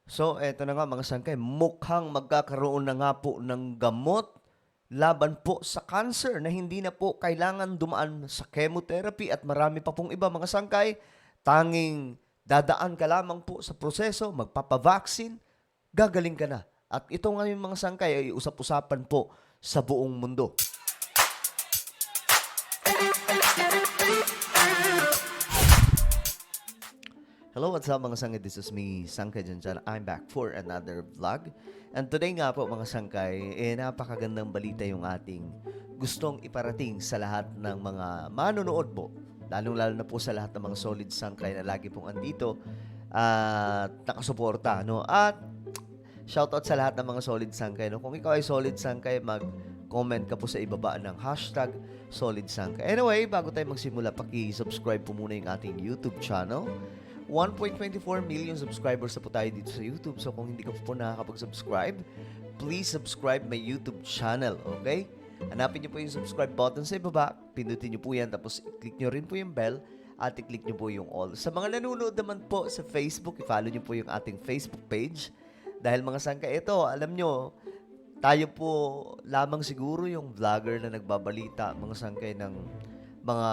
So, eto na nga mga sangkay, mukhang magkakaroon na nga po ng gamot laban po sa cancer na hindi na po kailangan dumaan sa chemotherapy at marami pa pong iba mga sangkay. Tanging dadaan ka lamang po sa proseso, magpapavaccine, gagaling ka na. At ito nga yung mga sangkay ay usap-usapan po sa buong mundo. Hello, what's up mga sangkay? This is me, Sangkay Janjan. I'm back for another vlog. And today nga po mga sangkay, napakagandang balita yung ating gustong iparating sa lahat ng mga manonood po. Lalong-lalo na po sa lahat ng mga solid sangkay na lagi pong andito at nakasuporta. No? At shoutout sa lahat ng mga solid sangkay. No? Kung ikaw ay solid sangkay, mag-comment ka po sa ibaba ng hashtag solid sangkay. Anyway, bago tayo magsimula, paki-subscribe po muna yung ating YouTube channel. 1.24 million subscribers na po tayo dito sa YouTube. So kung hindi ka po nakakapag-subscribe, please subscribe my YouTube channel, okay? Hanapin niyo po yung subscribe button sa ibaba, pindutin niyo po yan, tapos i-click niyo rin po yung bell at i-click niyo po yung all. Sa mga nanonood naman po sa Facebook, i-follow niyo po yung ating Facebook page. Dahil mga sangka ito, alam niyo, tayo po lamang siguro yung vlogger na nagbabalita, mga sangkay ng mga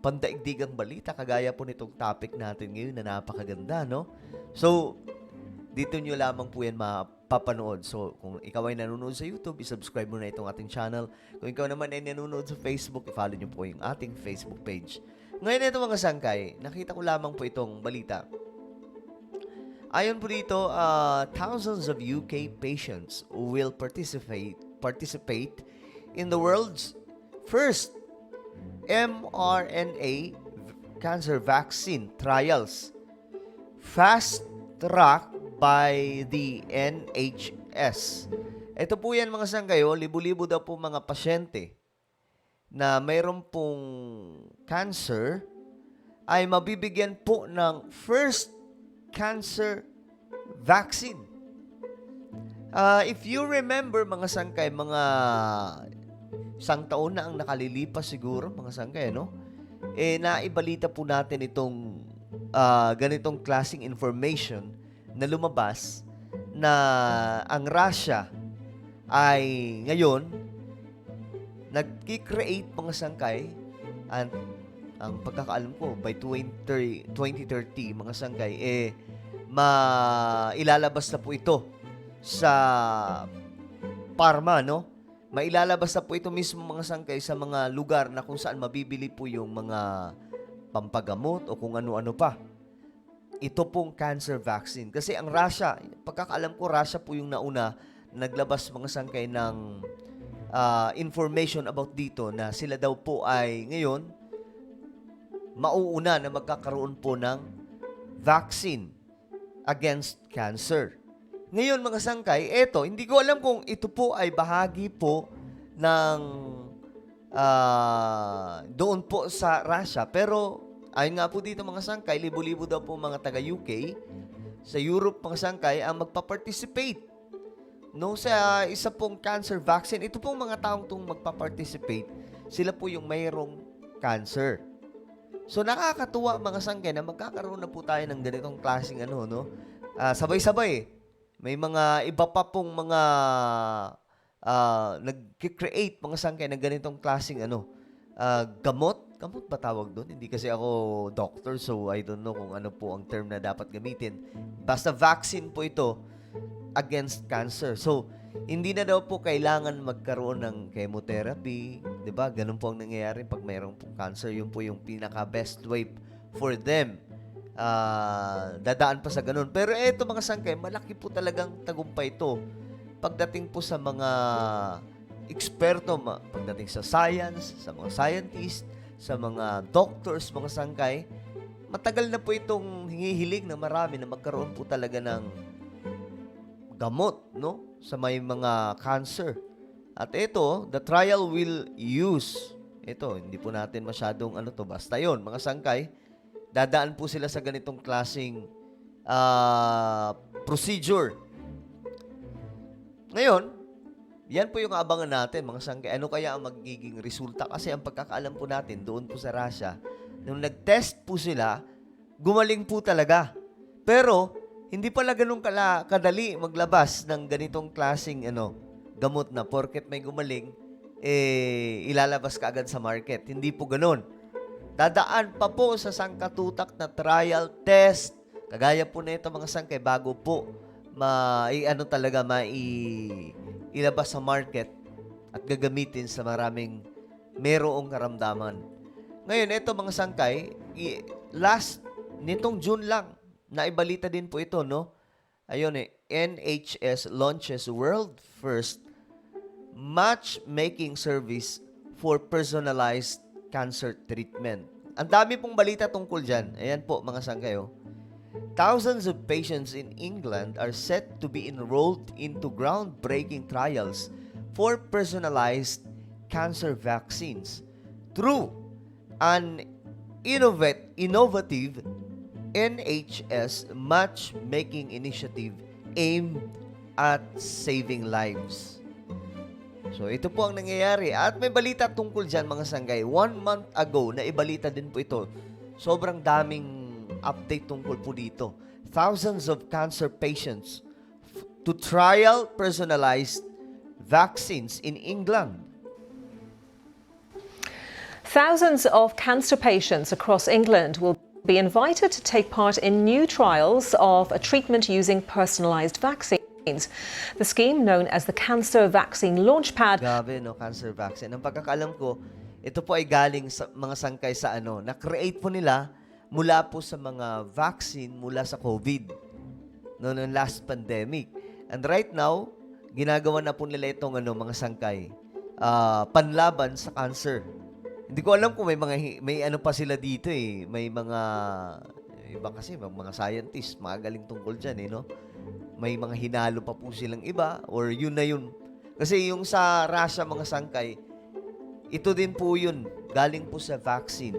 pandaigdigang balita kagaya po nitong topic natin ngayon na napakaganda, no? So, dito nyo lamang po yan mapapanood. So, kung ikaw ay nanonood sa YouTube, isubscribe mo na itong ating channel. Kung ikaw naman ay nanonood sa Facebook, i-follow nyo po yung ating Facebook page. Ngayon ito mga sangkay, nakita ko lamang po itong balita. Ayon po dito, thousands of UK patients will participate in the world's first mRNA cancer vaccine trials, fast-tracked by the NHS. Ito po yan mga sangkayo, libo-libo daw po mga pasyente na mayroon pong cancer ay mabibigyan po ng first cancer vaccine. If you remember mga sangkay, mga isang taon na ang nakalilipas siguro, mga sangkay, no? Naibalita po natin itong ganitong klaseng information na lumabas na ang Russia ay ngayon nag-create mga sangkay at ang pagkakaalam ko by 2030 mga sangkay mailalabas na po ito sa pharma, no? Mailalabas na po ito mismo mga sangkay sa mga lugar na kung saan mabibili po yung mga pampagamot o kung ano-ano pa. Ito pong cancer vaccine. Kasi ang Russia, pagkakaalam ko, Russia po yung nauna naglabas mga sangkay ng information about dito na sila daw po ay ngayon mauuna na magkakaroon po ng vaccine against cancer. Ngayon mga sangkay, eto, hindi ko alam kung ito po ay bahagi po ng doon po sa Russia. Pero ayon nga po dito mga sangkay, libo-libo daw po mga taga-UK, sa Europe mga sangkay, ang magpa-participate no, sa isa pong cancer vaccine. Ito pong mga taong itong magpa-participate, sila po yung mayroong cancer. So nakakatuwa mga sangkay na magkakaroon na po tayo ng ganitong klaseng ano, no? Sabay-sabay. May mga iba pa pong mga nag-create mga sangkay ng ganitong klaseng ano, gamot. Gamot ba tawag doon? Hindi kasi ako doctor, so I don't know kung ano po ang term na dapat gamitin. Basta vaccine po ito against cancer. So, hindi na daw po kailangan magkaroon ng chemotherapy. 'Di ba? Ganun po ang nangyayari pag mayroong po cancer. Yun po yung pinaka-best way for them. Dadaan pa sa ganun. Pero eto mga sangkay, malaki po talagang tagumpay ito. Pagdating po sa mga eksperto, pagdating sa science, sa mga scientist, sa mga doctors, mga sangkay, matagal na po itong hinihiling na marami na magkaroon po talaga ng gamot, no? Sa may mga cancer. At ito, the trial will use, ito, hindi po natin masyadong ano to, basta yon mga sangkay, dadaan po sila sa ganitong klaseng procedure. Ngayon, yan po yung abangan natin, mga sangkay. Ano kaya ang magiging resulta? Kasi ang pagkakaalam po natin, doon po sa Russia, nung nag-test po sila, gumaling po talaga. Pero, hindi pala ganun kadali maglabas ng ganitong klaseng gamot na porket may gumaling, ilalabas ka agad sa market. Hindi po ganun. Dadaan pa po sa sangkatutak na trial test. Kagaya po na ito mga sangkay bago po ilabas sa market at gagamitin sa maraming merong karamdaman. Ngayon, ito mga sangkay, last nitong June lang, naibalita din po ito, no? Ayun NHS launches world first matchmaking service for personalized cancer treatment. Ang dami pong balita tungkol dyan. Ayan po, mga sangkay, Thousands of patients in England are set to be enrolled into groundbreaking trials for personalized cancer vaccines through an innovative NHS matchmaking initiative aimed at saving lives. So, ito po ang nangyayari. At may balita tungkol dyan, mga sanggay. 1 month ago, na ibalita din po ito. Sobrang daming update tungkol po dito. Thousands of cancer patients to trial personalized vaccines in England. Thousands of cancer patients across England will be invited to take part in new trials of a treatment using personalised vaccines. The scheme, known as the Cancer Vaccine Launchpad. Grabe, no? Cancer vaccine. Ang pagkakaalam ko, ito po ay galing sa mga sangkay sa na-create po nila mula po sa mga vaccine mula sa COVID. Noong last pandemic. And right now, ginagawa na po nila itong mga sangkay. Panlaban sa cancer. Hindi ko alam kung may ano pa sila dito May mga iba kasi mga scientists, magaling tungkol diyan no. May mga hinalo pa po silang iba or yun na yun. Kasi yung sa Russia mga sangkay, ito din po yun, galing po sa vaccine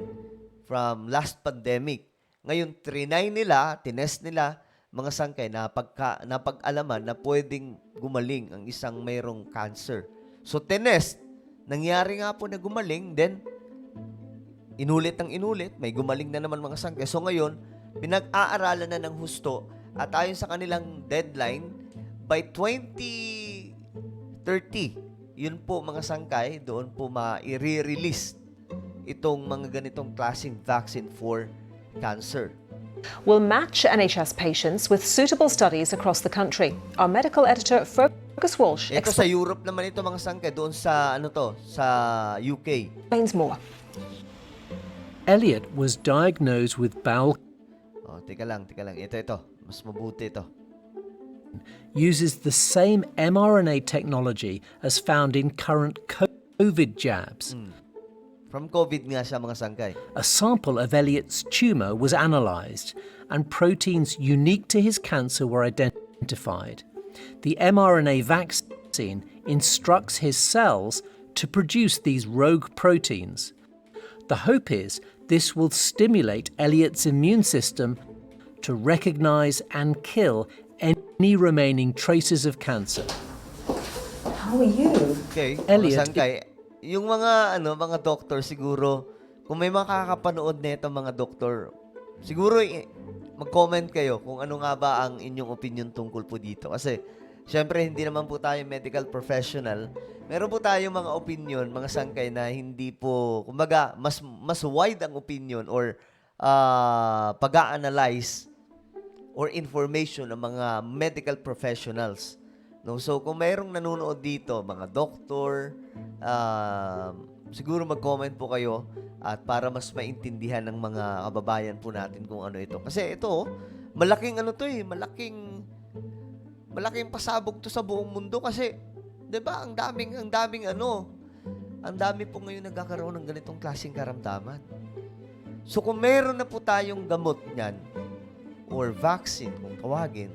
from last pandemic. Ngayon tinest nila mga sangkay na napag-alaman na pwedeng gumaling ang isang mayroong cancer. So tinest, nangyari nga po na gumaling, then inulit, may gumaling na naman mga sangkay. So ngayon, pinag-aaralan na ng husto at ayon sa kanilang deadline, by 2030, yun po mga sangkay, doon po i-release itong mga ganitong klaseng vaccine for cancer. Will match NHS patients with suitable studies across the country. Our medical editor, Fergus Walsh, Ito sa Europe naman ito mga sangkay, doon sa sa UK. explains more. Elliot was diagnosed with bowel Teka lang. Ito. Mas mabuti ito. uses the same mRNA technology as found in current COVID jabs. From COVID nga siya mga sangkay. A sample of Elliot's tumour was analysed and proteins unique to his cancer were identified. The mRNA vaccine instructs his cells to produce these rogue proteins. The hope is this will stimulate Elliot's immune system to recognise and kill any remaining traces of cancer. How are you? Okay, Elliot, mga sangkay. Yung mga doktor siguro, kung may makakapanood nito mga doktor, siguro mag-comment kayo kung ano nga ba ang inyong opinion tungkol po dito. Kasi, syempre, hindi naman po tayo medical professional. Meron po tayong mga opinion, mga sangkay na hindi po, kumbaga, mas wide ang opinion or pag-a-analyze or information ng mga medical professionals. No? So, kung mayroong nanonood dito, mga doktor, siguro mag-comment po kayo at para mas maintindihan ng mga kababayan po natin kung ano ito. Kasi ito, malaking malaking pasabog to sa buong mundo kasi 'di ba? Ang dami po ngayon nagkakaroon ng ganitong klaseng karamdaman. So kung meron na po tayong gamot niyan or vaccine kung tawagin,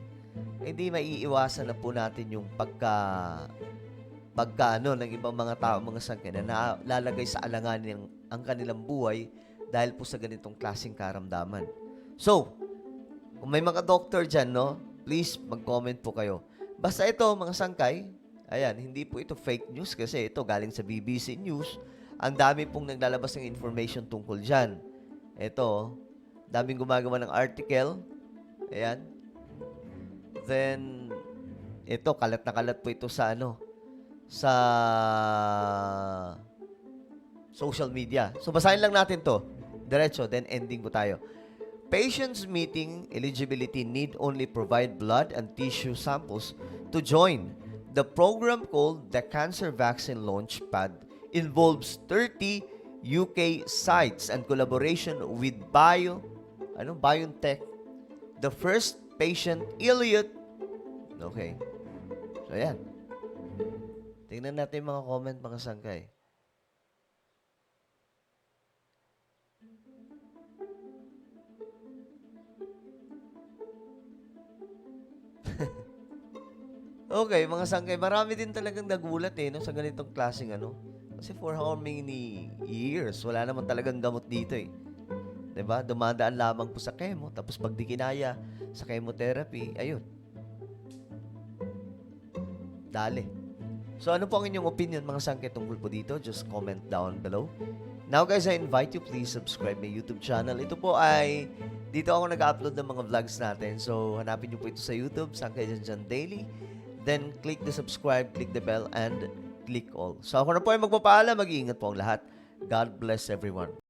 hindi maiiwasan na po natin yung pagka ng ibang mga tao, mga sangkay na nalalagay sa alanganin ang kanilang buhay dahil po sa ganitong klaseng karamdaman. So, kung may mga doctor dyan, please mag-comment po kayo. Basta ito, mga sangkay, ayan, hindi po ito fake news kasi ito galing sa BBC News. Ang dami pong naglalabas ng information tungkol dyan. Ito, daming gumagawa ng article. Ayan. Then, ito, kalat na kalat po ito sa sa social media. So, basahin lang natin to. Diretso, then ending po tayo. Patients meeting eligibility need only provide blood and tissue samples to join. The program called the Cancer Vaccine Launchpad involves 30 UK sites and collaboration with BioNTech. The first patient, Elliot. Okay. So, ayan. Tingnan natin yung mga comment, mga sangkay. Okay, mga sangkay, marami din talagang nagulat no, sa ganitong klaseng Kasi for how many years, wala naman talagang gamot dito 'Diba? Dumadaan lamang po sa chemo, tapos pag di kinaya sa chemotherapy, ayun. Dali. So ano po ang inyong opinion mga sangkay tungkol po dito? Just comment down below. Now guys, I invite you please subscribe my YouTube channel. Ito po ay, dito ako nag-upload ng mga vlogs natin. So hanapin niyo po ito sa YouTube, Sangkay Janjan Daily. Then click the subscribe, click the bell, and click all. So ako na po ay magpapaalam. Mag-iingat po ang lahat. God bless everyone.